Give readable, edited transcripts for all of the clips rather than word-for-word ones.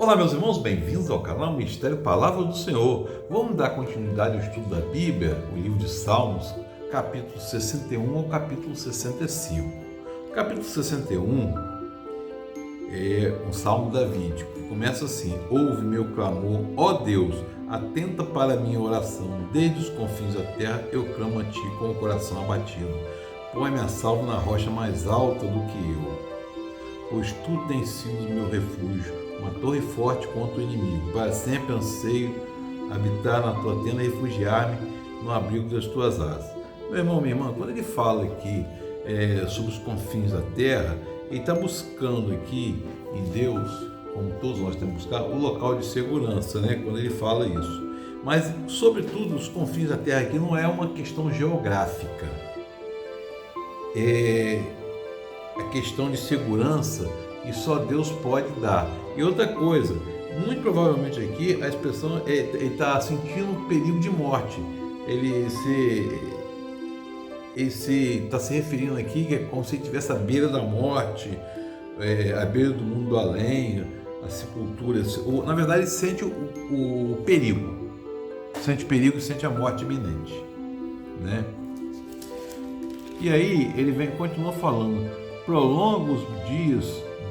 Olá, meus irmãos, bem-vindos ao canal Mistério Palavra do Senhor. Vamos dar continuidade ao estudo da Bíblia, o livro de Salmos, capítulo 61 ao capítulo 65. O capítulo 61 é um salmo davídico, que começa assim: ouve meu clamor, ó Deus, atenta para a minha oração, desde os confins da terra eu clamo a ti com o coração abatido. Põe-me a salvo na rocha mais alta do que eu, pois tu tens sido meu refúgio, uma torre forte contra o inimigo. Para sempre anseio habitar na tua tenda e refugiar-me no abrigo das tuas asas. Meu irmão, minha irmã, quando ele fala aqui sobre os confins da terra, ele está buscando aqui em Deus, como todos nós temos que buscar, o local de segurança, né? Quando ele fala isso. Mas, sobretudo, os confins da terra aqui não é uma questão geográfica. É a questão de segurança que só Deus pode dar. E outra coisa, muito provavelmente aqui a expressão ele está sentindo um perigo de morte. Ele está se referindo aqui que é como se ele estivesse à beira da morte, à beira do mundo do além, a sepultura. Na verdade, ele sente o perigo. Sente perigo e sente a morte iminente, né? E aí ele continua falando: prolonga os dias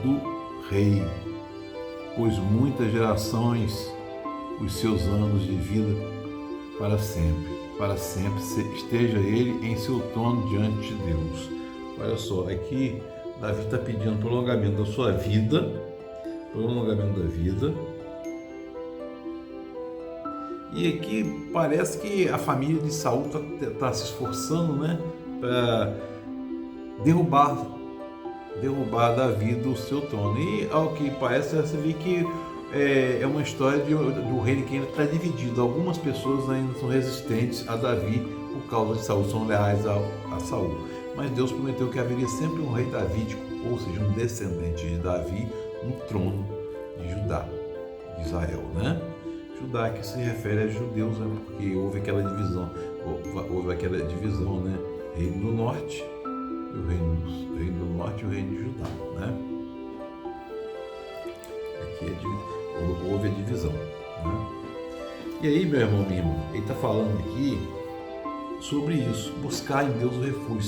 do rei, pois muitas gerações os seus anos de vida para sempre esteja ele em seu trono diante de Deus. Olha só, aqui Davi está pedindo prolongamento da sua vida, e aqui parece que a família de Saul está se esforçando, né, para derrubar Davi do seu trono. E ao que parece, você vê que é uma história do reino que ainda está dividido. Algumas pessoas ainda são resistentes a Davi por causa de Saul, são leais a Saul. Mas Deus prometeu que haveria sempre um rei davídico, ou seja, um descendente de Davi no trono de Judá, de Israel, né? Judá que se refere a judeus, né? Porque houve aquela divisão, né? Reino do Norte, o reino do Norte e o reino de Judá, né? Aqui houve a divisão, né? E aí, meu irmão, minha irmã, ele está falando aqui sobre isso, buscar em Deus o refúgio.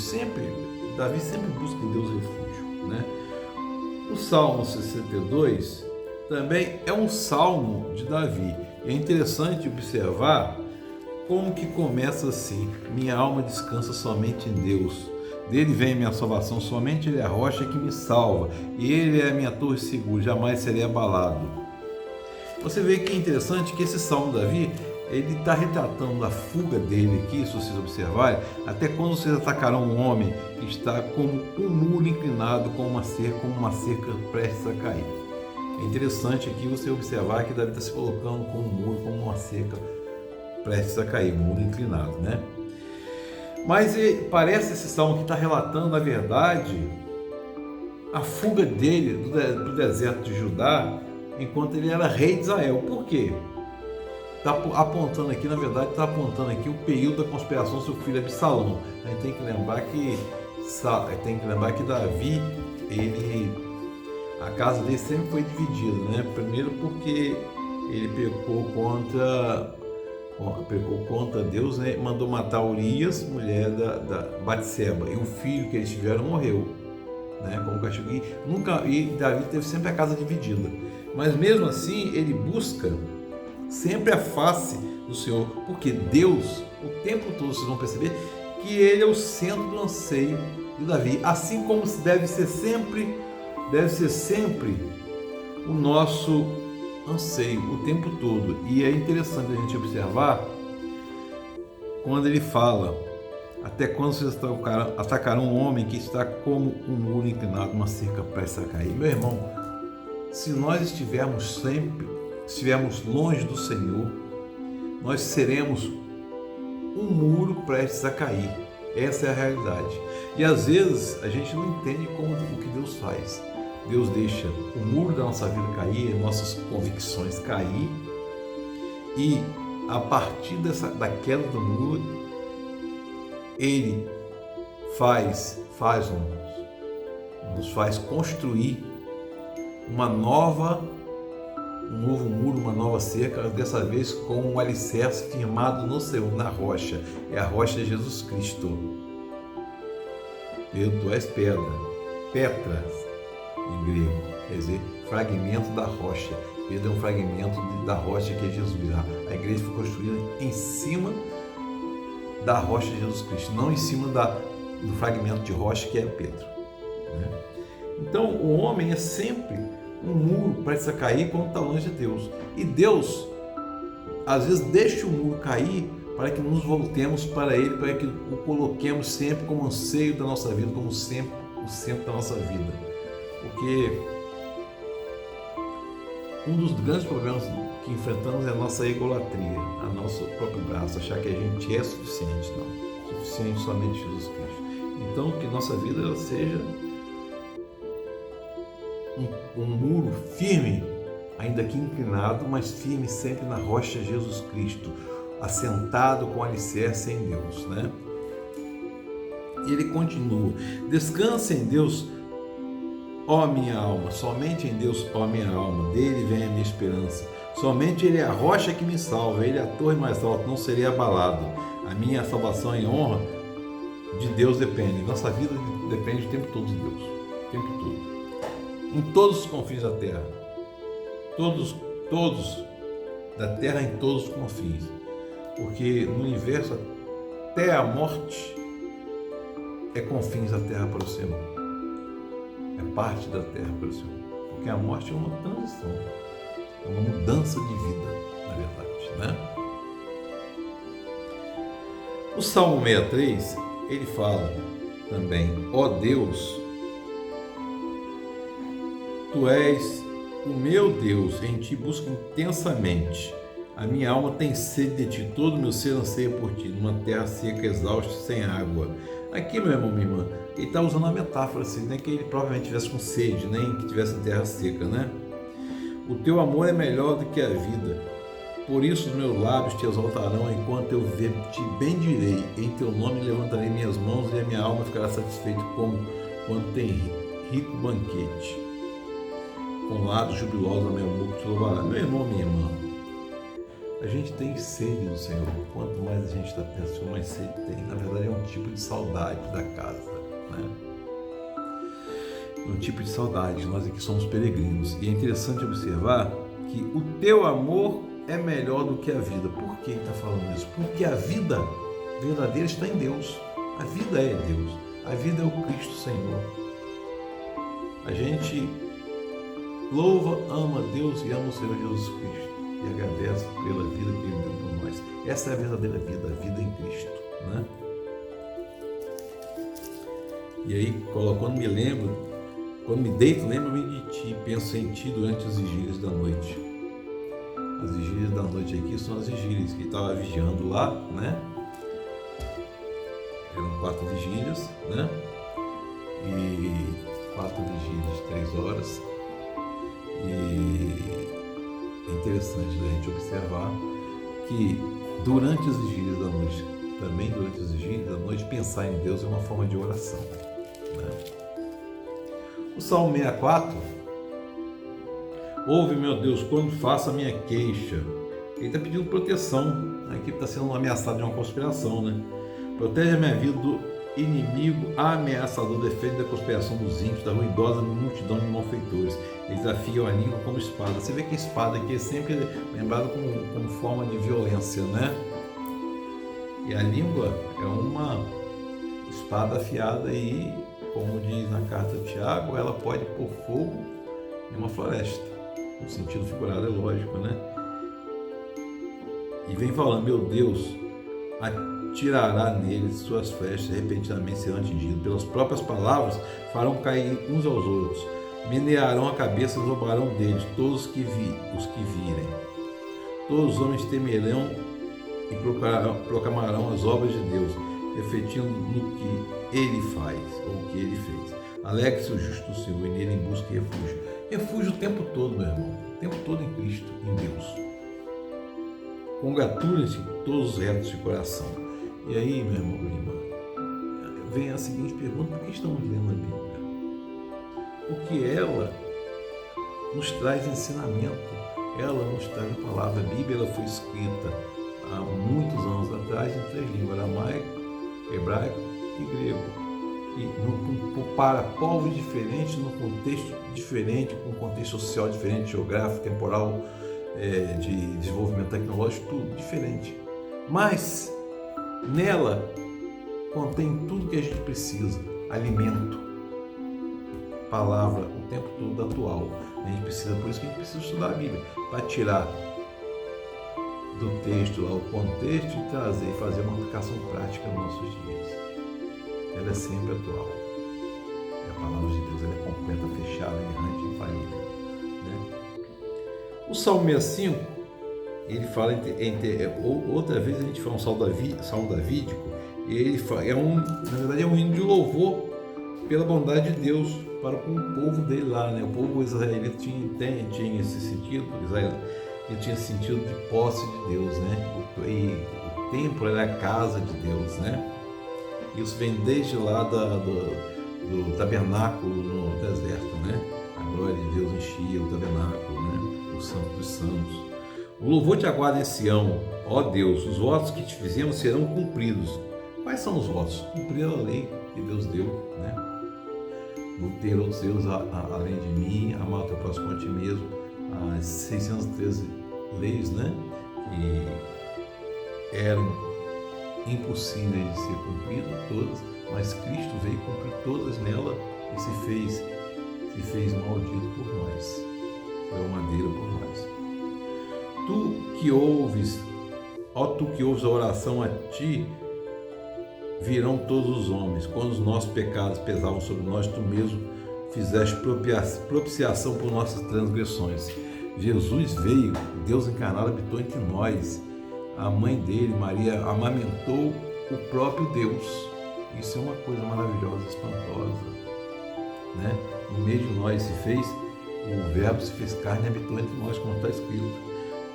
Davi sempre busca em Deus o refúgio, né? O Salmo 62 também é um salmo de Davi. É interessante observar como que começa assim: minha alma descansa somente em Deus. Dele vem minha salvação, somente Ele é a rocha que me salva, e Ele é a minha torre segura, jamais serei abalado. Você vê que é interessante que esse salmo de Davi, ele está retratando a fuga dele aqui, se vocês observarem: até quando vocês atacarão um homem que está como um muro inclinado, como uma cerca prestes a cair. É interessante aqui você observar que Davi está se colocando como um muro, como uma cerca prestes a cair, um muro inclinado, né? Mas parece esse salmo que está relatando, na verdade, a fuga dele do deserto de Judá, enquanto ele era rei de Israel. Por quê? Está apontando aqui, na verdade, o período da conspiração do seu filho Absalão. A gente tem que lembrar que Davi, a casa dele sempre foi dividida, né? Primeiro porque ele pecou contra Deus, né? Mandou matar Urias, mulher da Batseba, e o filho que eles tiveram morreu, né? Como castigo. E Davi teve sempre a casa dividida, mas mesmo assim ele busca sempre a face do Senhor, porque Deus, o tempo todo, vocês vão perceber que Ele é o centro do anseio de Davi, assim como deve ser sempre o nosso anseio o tempo todo. E é interessante a gente observar quando ele fala: até quando vocês atacarão um homem que está como um muro inclinado, uma cerca prestes a cair. Meu irmão, se nós estivermos longe do Senhor, nós seremos um muro prestes a cair. Essa é a realidade. E às vezes a gente não entende o que Deus faz. Deus deixa o muro da nossa vida cair, nossas convicções cair, e a partir da queda do muro, Ele nos faz construir uma nova um novo muro, uma nova cerca, dessa vez com um alicerce firmado no céu, na rocha. É a rocha de Jesus Cristo. Pedro, tu és pedra, Petra, em grego, quer dizer, fragmento da rocha. Pedro é um fragmento da rocha que é Jesus. A igreja foi construída em cima da rocha de Jesus Cristo, não em cima do fragmento de rocha que é Pedro, né? Então, o homem é sempre um muro prestes a cair quando está longe de Deus. E Deus, às vezes, deixa o muro cair para que nos voltemos para Ele, para que o coloquemos sempre como anseio da nossa vida, como sempre o centro da nossa vida. Porque um dos grandes problemas que enfrentamos é a nossa egolatria, a nosso próprio braço, achar que a gente é suficiente. Não, suficiente somente Jesus Cristo. Então, que nossa vida ela seja um muro firme, ainda que inclinado, mas firme sempre na rocha de Jesus Cristo, assentado com alicerce em Deus, né? E ele continua: descansa em Deus, ó minha alma, somente em Deus, ó minha alma, dele vem a minha esperança. Somente Ele é a rocha que me salva, Ele é a torre mais alta, não serei abalado. A minha salvação e honra de Deus depende. Nossa vida depende o tempo todo de Deus, o tempo todo. Em todos os confins da terra, todos da terra em todos os confins, porque no universo até a morte é confins da terra para o Senhor, é parte da terra para o Senhor, porque a morte é uma transição, é uma mudança de vida, na verdade, né? O Salmo 63, ele fala também: ó Deus, Tu és o meu Deus, em Ti busco intensamente. A minha alma tem sede de Ti, todo o meu ser anseia por Ti, numa terra seca, exausta, sem água. Aqui, meu irmão, minha irmã, ele está usando uma metáfora assim, né? Que ele provavelmente tivesse com sede, nem que tivesse em terra seca, né? O Teu amor é melhor do que a vida, por isso os meus lábios Te exaltarão, enquanto eu Te bendirei. Em Teu nome levantarei minhas mãos e a minha alma ficará satisfeita como quando tem rico banquete. Com lados jubilosos a minha boca Te louvará. Meu irmão, minha irmã, a gente tem sede do Senhor. Quanto mais a gente está pensando, mais sede tem. Na verdade, é um tipo de saudade da casa, né? É um tipo de saudade. Nós aqui somos peregrinos. E é interessante observar que o Teu amor é melhor do que a vida. Por que ele está falando isso? Porque a vida verdadeira está em Deus. A vida é Deus. A vida é o Cristo Senhor. A gente louva, ama Deus e ama o Senhor Jesus Cristo e agradece pela vida que Ele deu por nós. Essa é a verdadeira vida, a vida em Cristo, né? E aí, quando me lembro, quando me deito, lembro-me de Ti, penso em Ti durante as vigílias da noite. As vigílias da noite aqui são as vigílias que estava vigiando lá, né? Eram 4 vigílias, né? E 4 vigílias de 3 horas. E é interessante a gente observar que durante as vigílias da noite, também durante as vigílias da noite, pensar em Deus é uma forma de oração, né? O Salmo 64: ouve, meu Deus, quando faço a minha queixa. Ele está pedindo proteção. A equipe está sendo ameaçada de uma conspiração, né? Protege a minha vida do inimigo ameaçador, defende da conspiração dos ímpios, da ruidosa multidão de malfeitores. Eles desafiam a língua como espada. Você vê que a espada aqui é sempre lembrada como forma de violência, né? E a língua é uma espada afiada e, como diz na carta de Tiago, ela pode pôr fogo em uma floresta. No sentido figurado, é lógico, né? E vem falando: meu Deus, atirará neles suas flechas, repentinamente serão atingidos. Pelas próprias palavras farão cair uns aos outros. Menearão a cabeça e roubarão deles todos os que virem. Todos os homens temerão e proclamarão as obras de Deus, refletindo no que Ele faz, ou o que Ele fez. Alegre-se o justo do Senhor, e nele em busca de refúgio. Refúgio o tempo todo, meu irmão. O tempo todo em Cristo, em Deus. Congratulem-se todos os retos de coração. E aí, meu irmão, minha irmã, vem a seguinte pergunta: por que estamos lendo a Bíblia? Porque ela nos traz ensinamento, ela nos traz a palavra. A Bíblia ela foi escrita há muitos anos atrás em 3 línguas, aramaico, hebraico e grego. E para povos diferentes, num contexto diferente, com um contexto social diferente, geográfico, temporal, de desenvolvimento tecnológico, tudo diferente. Mas nela contém tudo que a gente precisa, alimento, palavra o tempo todo atual. A gente precisa, por isso que a gente precisa estudar a Bíblia, para tirar do texto lá o contexto e trazer e fazer uma aplicação prática nos nossos dias. Ela é sempre atual. E a palavra de Deus ela é completa, fechada, errante, infalível. Né? O Salmo 65, ele fala, outra vez a gente fala um salmo davídico, e ele fala, na verdade é um hino de louvor pela bondade de Deus para com o povo dele lá. Né? O povo israelita tinha esse sentido, ele tinha sentido de posse de Deus, né? E o templo era a casa de Deus, né? Isso vem desde lá do tabernáculo no deserto, né? A glória de Deus enchia o tabernáculo, né? O Santo dos Santos. O louvor te aguarda em Sião, ó Deus, os votos que te fizemos serão cumpridos. Quais são os votos? Cumprir a lei que Deus deu, né? Não ter outros deuses além de mim, amar o teu próximo a ti mesmo. As 613 leis, né? Que eram impossíveis de ser cumpridas todas, mas Cristo veio cumprir todas nela e se fez maldito por nós, foi o madeiro por nós. Tu que ouves a oração, a ti virão todos os homens. Quando os nossos pecados pesavam sobre nós, tu mesmo fizeste propiciação por nossas transgressões. Jesus veio, Deus encarnado habitou entre nós. A mãe dele, Maria, amamentou o próprio Deus. Isso é uma coisa maravilhosa, espantosa, né? No meio de nós o Verbo se fez carne e habitou entre nós, como está escrito.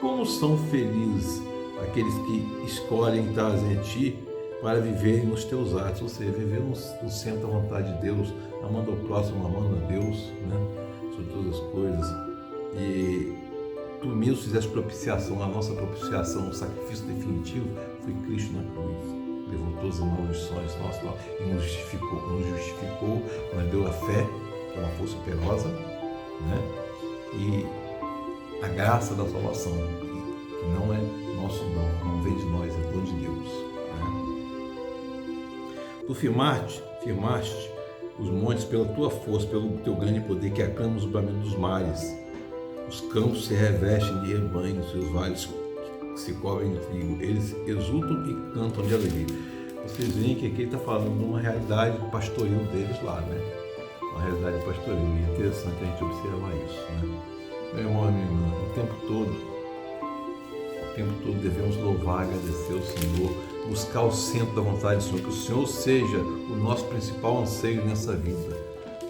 Como são felizes aqueles que escolhem trazer a ti para viverem nos teus atos, ou seja, viver no centro da vontade de Deus, amando ao próximo, amando a Deus, né? Sobre todas as coisas. E tu mesmo fizeste propiciação, a nossa propiciação, o sacrifício definitivo foi Cristo na cruz. Levou todas as maldições nossas e nos justificou, nos deu a fé, que é uma força poderosa, né? E a graça da salvação, que não é nosso dom, não vem de nós, é dom de Deus. Né? Tu firmaste os montes pela tua força, pelo teu grande poder, que acalma os bramidos dos mares. Os campos se revestem de rebanho, seus vales se cobrem de trigo. Eles exultam e cantam de alegria. Vocês veem que aqui ele está falando de uma realidade do pastoril deles lá, né? Uma realidade do pastoril. E é interessante a gente observar isso, né? Meu irmão e minha irmã, o tempo todo devemos louvar, agradecer ao Senhor, buscar o centro da vontade do Senhor, que o Senhor seja o nosso principal anseio nessa vida.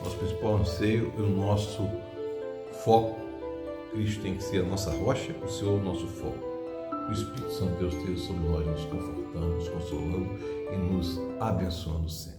Nosso principal anseio e o nosso foco. Cristo tem que ser a nossa rocha, o Senhor o nosso foco. O Espírito Santo de Deus esteja sobre nós, nos confortando, nos consolando e nos abençoando sempre.